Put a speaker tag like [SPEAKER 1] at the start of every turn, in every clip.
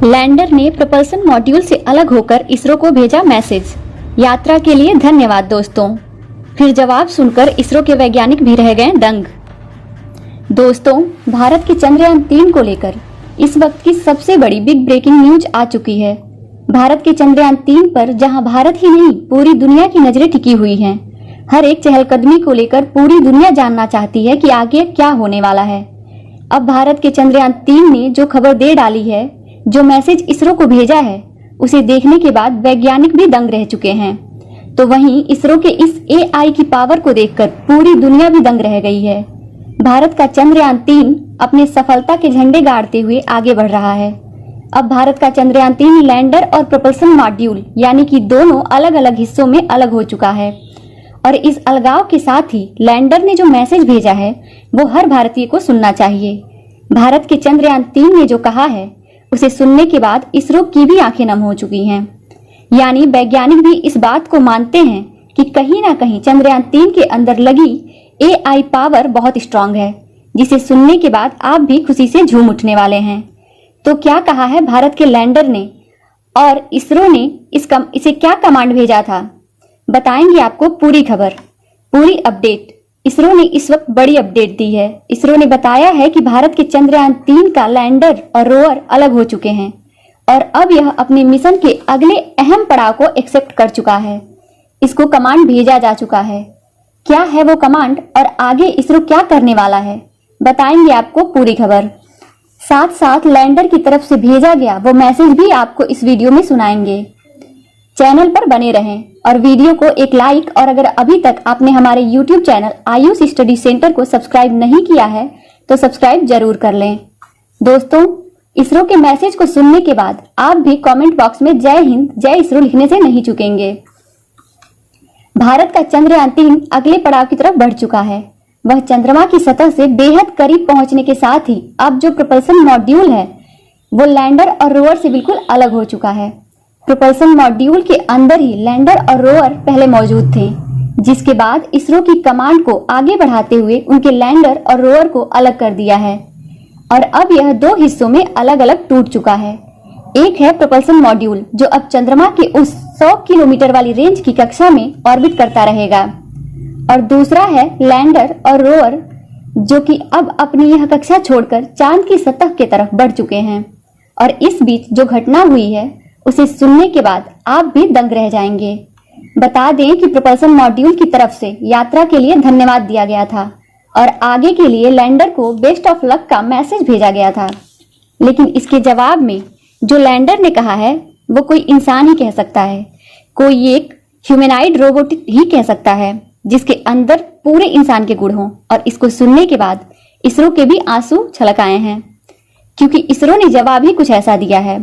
[SPEAKER 1] Lander ने propulsion module से अलग होकर इसरो को भेजा मैसेज। यात्रा के लिए धन्यवाद दोस्तों। फिर जवाब सुनकर इसरो के वैज्ञानिक भी रह गए दंग। दोस्तों, भारत के चंद्रयान 3 को लेकर इस वक्त की सबसे बड़ी बिग ब्रेकिंग न्यूज आ चुकी है। भारत के चंद्रयान 3 पर जहां भारत ही नहीं पूरी दुनिया की नजरें टिकी हुई हैं। हर एक चहलकदमी को लेकर पूरी दुनिया जानना चाहती है कि आगे क्या होने वाला है। अब भारत के चंद्रयान 3 ने जो खबर दे डाली है, जो मैसेज इसरो को भेजा है, उसे देखने के बाद वैज्ञानिक भी दंग रह चुके हैं। तो वहीं इसरो के इस AI की पावर को देखकर पूरी दुनिया भी दंग रह गई है। भारत का चंद्रयान 3 अपने सफलता के झंडे गाड़ते हुए आगे बढ़ रहा है। अब भारत का चंद्रयान 3 लैंडर और propulsion मॉड्यूल यानी कि दोनों अलग अलग हिस्सों में अलग हो चुका है। और इस अलगाव के साथ ही लैंडर ने जो मैसेज भेजा है वो हर भारतीय को सुनना चाहिए। भारत के चंद्रयान 3 ने जो कहा है उसे सुनने के बाद इसरो की भी आंखें नम हो चुकी हैं। यानी वैज्ञानिक भी इस बात को मानते हैं कि कहीं ना कहीं चंद्रयान 3 के अंदर लगी AI पावर बहुत स्ट्रांग है, जिसे सुनने के बाद आप भी खुशी से झूम उठने वाले हैं। तो क्या कहा है भारत के लैंडर ने और इसरो ने इसे क्या कमांड भेजा था, बताएंगे आपको पूरी खबर, पूरी अपडेट। इसरो ने इस वक्त बड़ी अपडेट दी है। इसरो ने बताया है कि भारत के चंद्रयान 3 का लैंडर और रोवर अलग हो चुके हैं और अब यह अपने मिशन के अगले अहम पड़ाव को एक्सेप्ट कर चुका है। इसको कमांड भेजा जा चुका है। क्या है वो कमांड और आगे इसरो क्या करने वाला है, बताएंगे आपको पूरी खबर। साथ साथ लैंडर की तरफ से भेजा गया वो मैसेज भी आपको इस वीडियो में सुनाएंगे। चैनल पर बने रहें और वीडियो को एक लाइक, और अगर अभी तक आपने हमारे YouTube channel Ayush study centre को सब्सक्राइब नहीं किया है तो सब्सक्राइब जरूर कर लें। दोस्तों, इसरो के मैसेज को सुनने के बाद आप भी कमेंट बॉक्स में जय हिंद जय इसरो लिखने से नहीं चूकेंगे। भारत का चंद्रयान 3 अगले पड़ाव की तरफ बढ़ चुका है। वह चंद्रमा की सतह से बेहद करीब पहुंचने के साथ ही अब जो propulsion मॉड्यूल है वो लैंडर और रोवर से बिल्कुल अलग हो चुका है। propulsion मॉड्यूल के अंदर ही लैंडर और रोवर पहले मौजूद थे, जिसके बाद इसरो की कमांड को आगे बढ़ाते हुए उनके लैंडर और रोवर को अलग कर दिया है और अब यह दो हिस्सों में अलग अलग टूट चुका है। एक है propulsion मॉड्यूल जो अब चंद्रमा के उस 100 किलोमीटर वाली रेंज की कक्षा में ऑर्बिट करता रहेगा, और दूसरा है लैंडर और रोवर जो कि अब अपनी यह कक्षा छोड़कर चांद की सतह की तरफ बढ़ चुके हैं। और इस बीच जो घटना हुई है उसे सुनने के बाद आप भी दंग रह जाएंगे। बता दें कि propulsion मॉड्यूल की तरफ से यात्रा के लिए धन्यवाद दिया गया था और आगे के लिए लैंडर को बेस्ट ऑफ लक का मैसेज भेजा गया था। लेकिन इसके जवाब में जो लैंडर ने कहा है वो कोई इंसान ही कह सकता है, कोई एक ह्यूमैनॉइड रोबोट ही कह सकता है जिसके अंदर पूरे इंसान के गुण हों। और इसको सुनने के बाद इसरो के भी आंसू छलक आए हैं, क्योंकि इसरो ने जवाब ही कुछ ऐसा दिया है।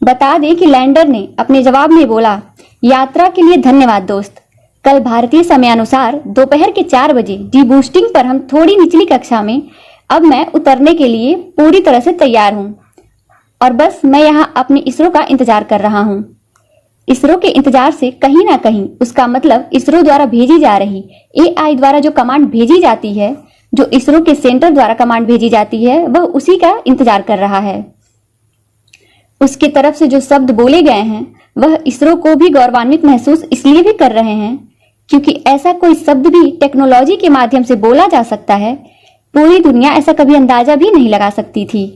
[SPEAKER 1] बता दें कि लैंडर ने अपने जवाब में बोला, यात्रा के लिए धन्यवाद दोस्त। कल भारतीय समयानुसार दोपहर के 4 बजे डीबूस्टिंग पर हम थोड़ी निचली कक्षा में, अब मैं उतरने के लिए पूरी तरह से तैयार हूं और बस मैं यहाँ अपने इसरो का इंतजार कर रहा हूँ। इसरो के इंतजार से कहीं ना कहीं उसका मतलब इसरो द्वारा भेजी जा रही AI द्वारा जो कमांड भेजी जाती है, जो इसरो के सेंटर द्वारा कमांड भेजी जाती है, वह उसी का इंतजार कर रहा है। उसके तरफ से जो शब्द बोले गए हैं वह इसरो को भी गौरवान्वित महसूस इसलिए भी कर रहे हैं क्योंकि ऐसा कोई शब्द भी टेक्नोलॉजी के माध्यम से बोला जा सकता है, पूरी दुनिया ऐसा कभी अंदाजा भी नहीं लगा सकती थी।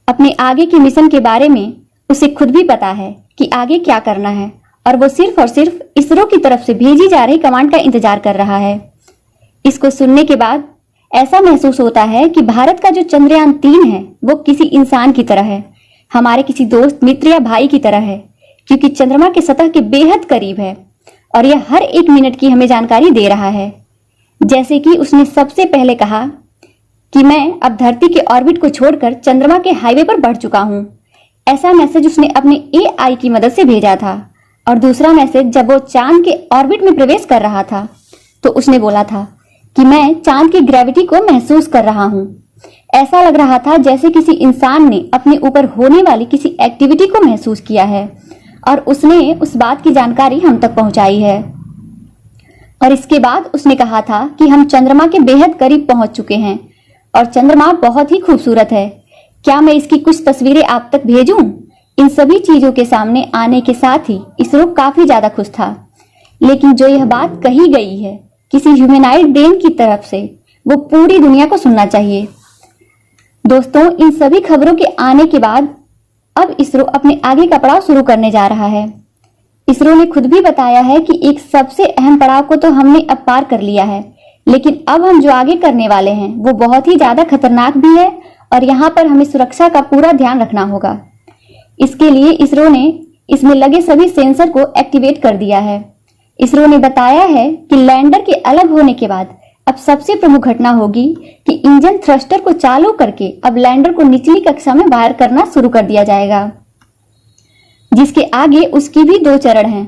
[SPEAKER 1] अपने आगे के मिशन के बारे में उसे खुद भी पता है कि आगे क्या करना है और वो सिर्फ और सिर्फ इसरो की तरफ से भेजी जा रही कमांड का इंतजार कर रहा है। इसको सुनने के बाद ऐसा महसूस होता है कि भारत का जो चंद्रयान 3 है वो किसी इंसान की तरह है, हमारे किसी दोस्त मित्र या भाई की तरह है, क्योंकि चंद्रमा के सतह के बेहद करीब है और यह हर 1 मिनट की हमें जानकारी दे रहा है। जैसे कि उसने सबसे पहले कहा कि मैं अब धरती के ऑर्बिट को छोड़कर चंद्रमा के हाईवे पर बढ़ चुका हूं। ऐसा मैसेज उसने अपने AI की मदद से भेजा था। और दूसरा मैसेज जब वो चांद के ऑर्बिट में प्रवेश कर रहा था तो उसने बोला था कि मैं चांद की ग्रेविटी को महसूस कर रहा हूं। ऐसा लग रहा था जैसे किसी इंसान ने अपने ऊपर होने वाली किसी एक्टिविटी को महसूस किया है और उसने उस बात की जानकारी हम तक पहुंचाई है। और इसके बाद उसने कहा था कि हम चंद्रमा के बेहद करीब पहुंच चुके हैं और चंद्रमा बहुत ही खूबसूरत है। क्या मैं इसकी कुछ तस्वीरें आप तक भेजूं? इन सभी चीजों के सामने आने के साथ ही इसरो काफी ज्यादा खुश था। लेकिन जो यह बात कही गई है किसी ह्यूमैनॉइड ब्रेन की तरफ से, वो पूरी दुनिया को सुनना चाहिए। दोस्तों, इन सभी खबरों के आने के बाद अब इसरो अपने आगे का पड़ाव शुरू करने जा रहा है। इसरो ने खुद भी बताया है कि एक सबसे अहम पड़ाव को तो हमने अब पार कर लिया है, लेकिन अब हम जो आगे करने वाले हैं वो बहुत ही ज्यादा खतरनाक भी है और यहाँ पर हमें सुरक्षा का पूरा ध्यान रखना होगा। इसके लिए इसरो ने इसमें लगे सभी सेंसर को एक्टिवेट कर दिया है। इसरो ने बताया है कि लैंडर के अलग होने के बाद अब सबसे प्रमुख घटना होगी कि इंजन थ्रस्टर को चालू करके अब लैंडर को निचली कक्षा में वायर करना शुरू कर दिया जाएगा, जिसके आगे उसकी भी 2 चरण हैं,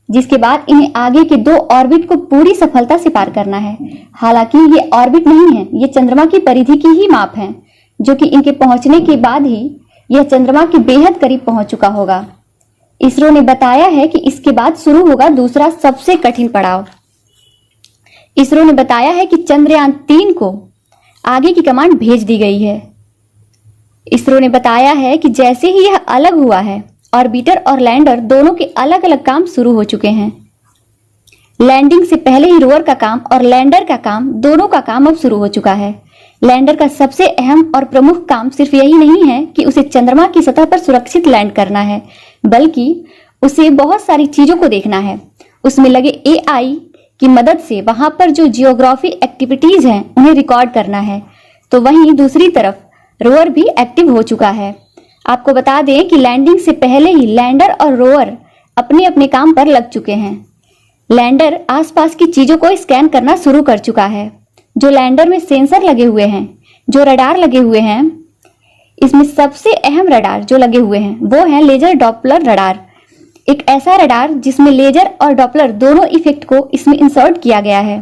[SPEAKER 1] जिसके बाद इन्हें आगे के 2 ऑर्बिट को पूरी सफलता से पार करना है। हालांकि ये ऑर्बिट नहीं है, ये चंद्रमा की परिधि की ही माप है, जो कि इनके पहुंचने के बाद ही यह चंद्रमा के बेहद करीब पहुंच चुका होगा। इसरो ने बताया है कि इसके बाद शुरू होगा दूसरा सबसे कठिन पड़ाव। इसरो ने बताया है कि चंद्रयान 3 को आगे की कमांड भेज दी गई है। इसरो ने बताया है कि जैसे ही यह अलग हुआ है, ऑर्बिटर और लैंडर दोनों के अलग अलग काम शुरू हो चुके हैं। लैंडिंग से पहले ही रोवर का काम और लैंडर का काम, दोनों का काम अब शुरू हो चुका है। लैंडर का सबसे अहम और प्रमुख काम सिर्फ यही नहीं है कि उसे चंद्रमा की सतह पर सुरक्षित लैंड करना है, बल्कि उसे बहुत सारी चीजों को देखना है। उसमें लगे AI की मदद से वहां पर जो जियोग्राफी एक्टिविटीज हैं उन्हें रिकॉर्ड करना है। तो वहीं दूसरी तरफ रोवर भी एक्टिव हो चुका है। आपको बता दें कि लैंडिंग से पहले ही लैंडर और रोवर अपने अपने काम पर लग चुके हैं। लैंडर आसपास की चीजों को स्कैन करना शुरू कर चुका है। जो लैंडर में सेंसर लगे हुए हैं, जो रडार लगे हुए हैं, इसमें सबसे अहम रडार जो लगे हुए हैं वो है लेजर डॉपलर रडार। एक ऐसा रडार जिसमें लेजर और डॉपलर दोनों इफेक्ट को इसमें इंसर्ट किया गया है।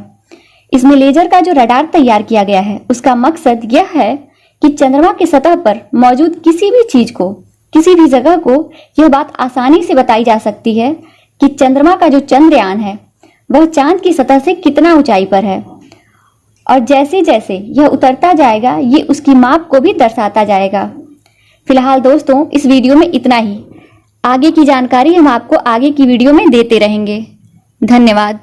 [SPEAKER 1] इसमें लेजर का जो रडार तैयार किया गया है उसका मकसद यह है कि चंद्रमा की सतह पर मौजूद किसी भी चीज को, किसी भी जगह को यह बात आसानी से बताई जा सकती है कि चंद्रमा का जो चंद्रयान है वह चांद की सतह से कितना ऊंचाई पर है, और जैसे जैसे यह उतरता जाएगा ये उसकी माप को भी दर्शाता जाएगा। फिलहाल दोस्तों, इस वीडियो में इतना ही। आगे की जानकारी हम आपको आगे की वीडियो में देते रहेंगे। धन्यवाद।